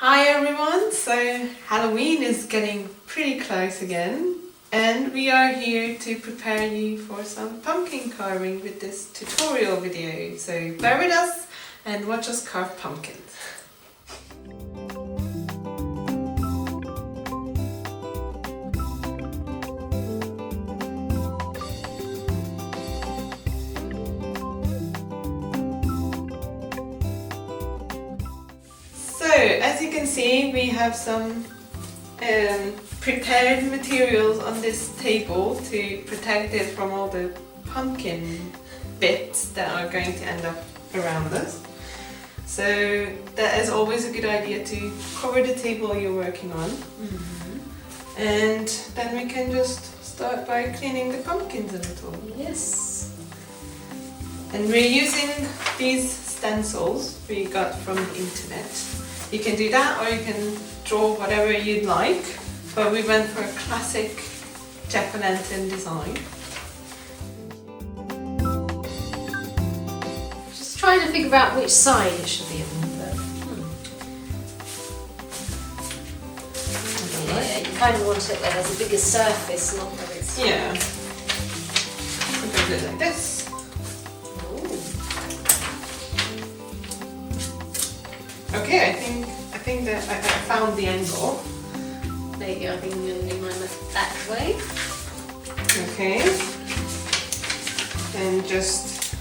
Hi everyone! So Halloween is getting pretty close again and we are here to prepare you for some pumpkin carving with this tutorial video. So bear with us and watch us carve pumpkins. So, as you can see, we have some prepared materials on this table to protect it from all the pumpkin bits that are going to end up around us. So that is always a good idea to cover the table you're working on. And then we can just start by cleaning the pumpkins a little. Yes. And we're using these stencils we got from the internet. You can do that or you can draw whatever you'd like, but we went for a classic jack-o'-lantern design. Just trying to figure out which side it should be on. But, yeah, you kind of want it where there's a bigger surface, not where it's... Yeah. So we do it like this. Okay, I think that I found the angle. There you go, I think I'm going to do mine that way. Okay. And just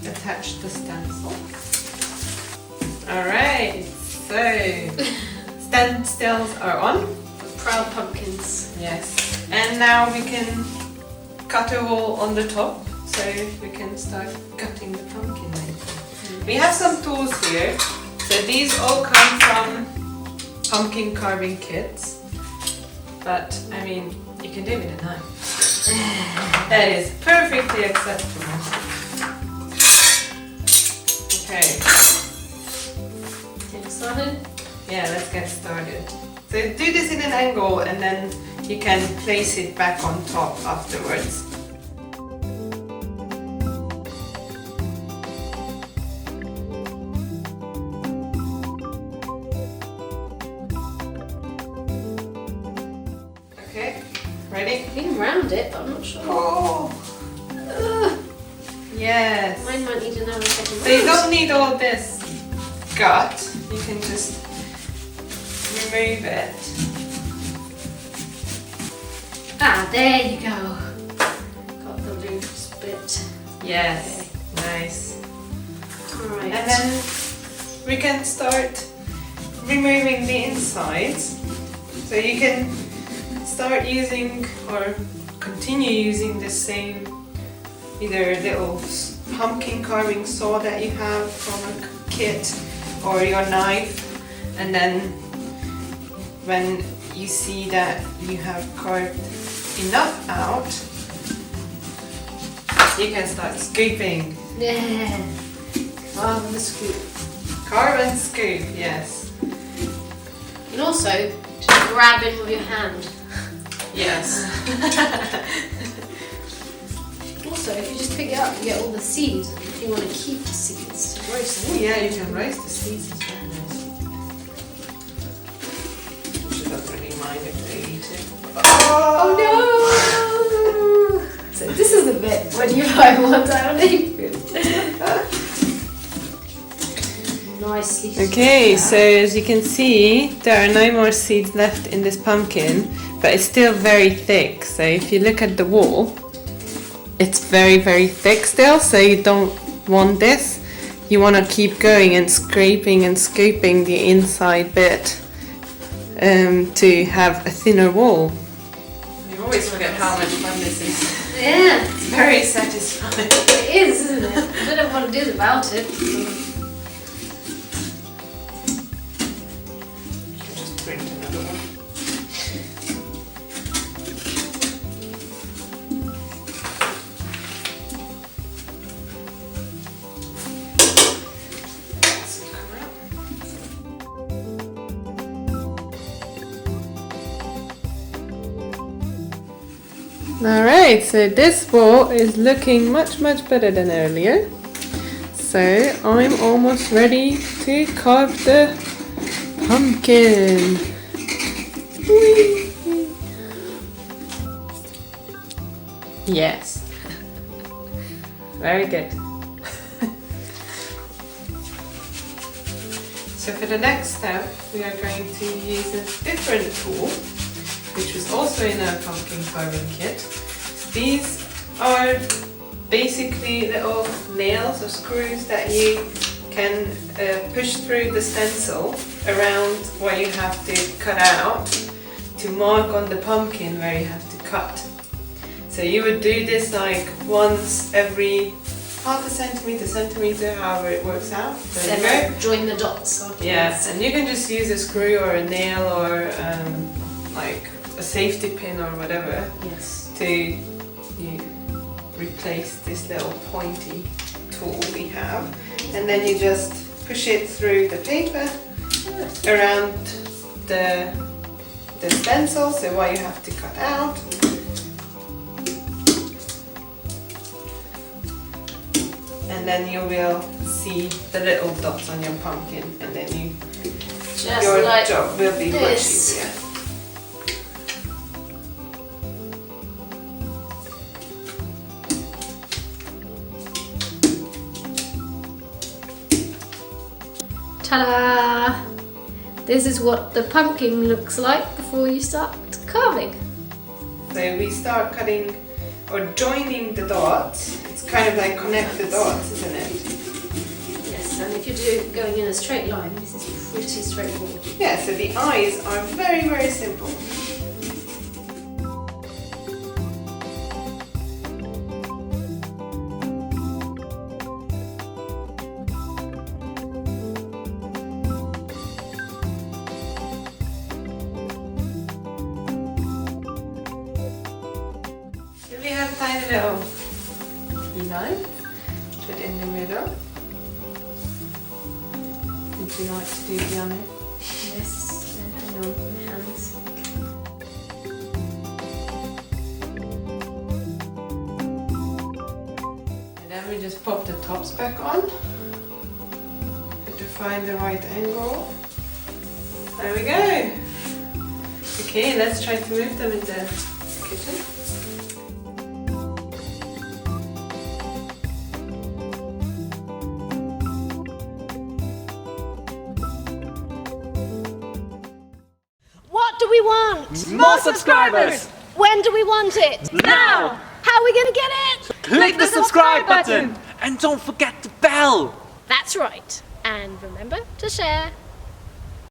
attach the stencil. Alright, so stencils are on. For proud pumpkins. Yes. And now we can cut a hole on the top so we can start cutting the pumpkin later. We have some tools here. So these all come from pumpkin carving kits, but I mean, you can do it with a knife. That is perfectly acceptable. Okay. Get started? Yeah, let's get started. So do this in an angle and then you can place it back on top afterwards. Okay, ready? I can round it, but I'm not sure. Oh! Yes. Mine might need another second. So you don't need all this gut, you can just remove it. Ah, there you go. Got the loose bit. Yes, nice. Alright. And then we can start removing the insides. So you can start using or continue using the same either little pumpkin carving saw that you have from a kit or your knife, and then when you see that you have carved enough out, you can start scooping. Yeah. Carve and scoop. Carve and scoop, yes. And also, just grab in with your hand. Yes. Also, if you just pick it up, you get all the seeds. If you want to keep the seeds to roast them. Yeah, you can roast the seeds as well. She doesn't really mind if they eat it. Oh no! So this is the bit when you like want to have an apron. Nicely. Okay, stuck. so as you can see, there are no more seeds left in this pumpkin, but it's still very thick. So if you look at the wall, it's very, very thick still, so you don't want this. You want to keep going and scraping and scooping the inside bit to have a thinner wall. You always forget how much fun this is. Yeah, It's very satisfying. it is, isn't it? I don't know what to do about it. Just print another one. Alright, so this wall is looking much better than earlier. So I'm almost ready to carve the pumpkin. Whee! Yes. Very good. So for the next step, we are going to use a different tool, which was also in our pumpkin carving kit. These are basically little nails or screws that you can push through the stencil around what you have to cut out to mark on the pumpkin where you have to cut. So you would do this like once every half a centimeter, however it works out. So Then join the dots. Yes, and you can just use a screw or a nail or like a safety pin or whatever to replace this little pointy tool we have. And then you just push it through the paper around the stencil, so what you have to cut out. And then you will see the little dots on your pumpkin, and then your like job will be much easier. Ta-da! This is what the pumpkin looks like before you start carving. So we start cutting or joining the dots. It's kind of like connect the dots, isn't it? Yes, and if you're going in a straight line, this is pretty straightforward. Yeah, so the eyes are very, very simple. We have tiny little key line, put in the middle. Would you like to do the other? Yes, hang on, my hands. And then we just pop the tops back on. Have to find the right angle. There we go. Okay, let's try to move them in the kitchen. What do we want? More subscribers! When do we want it? Now! How are we going to get it? Click the subscribe button! And don't forget the bell! That's right. And remember to share.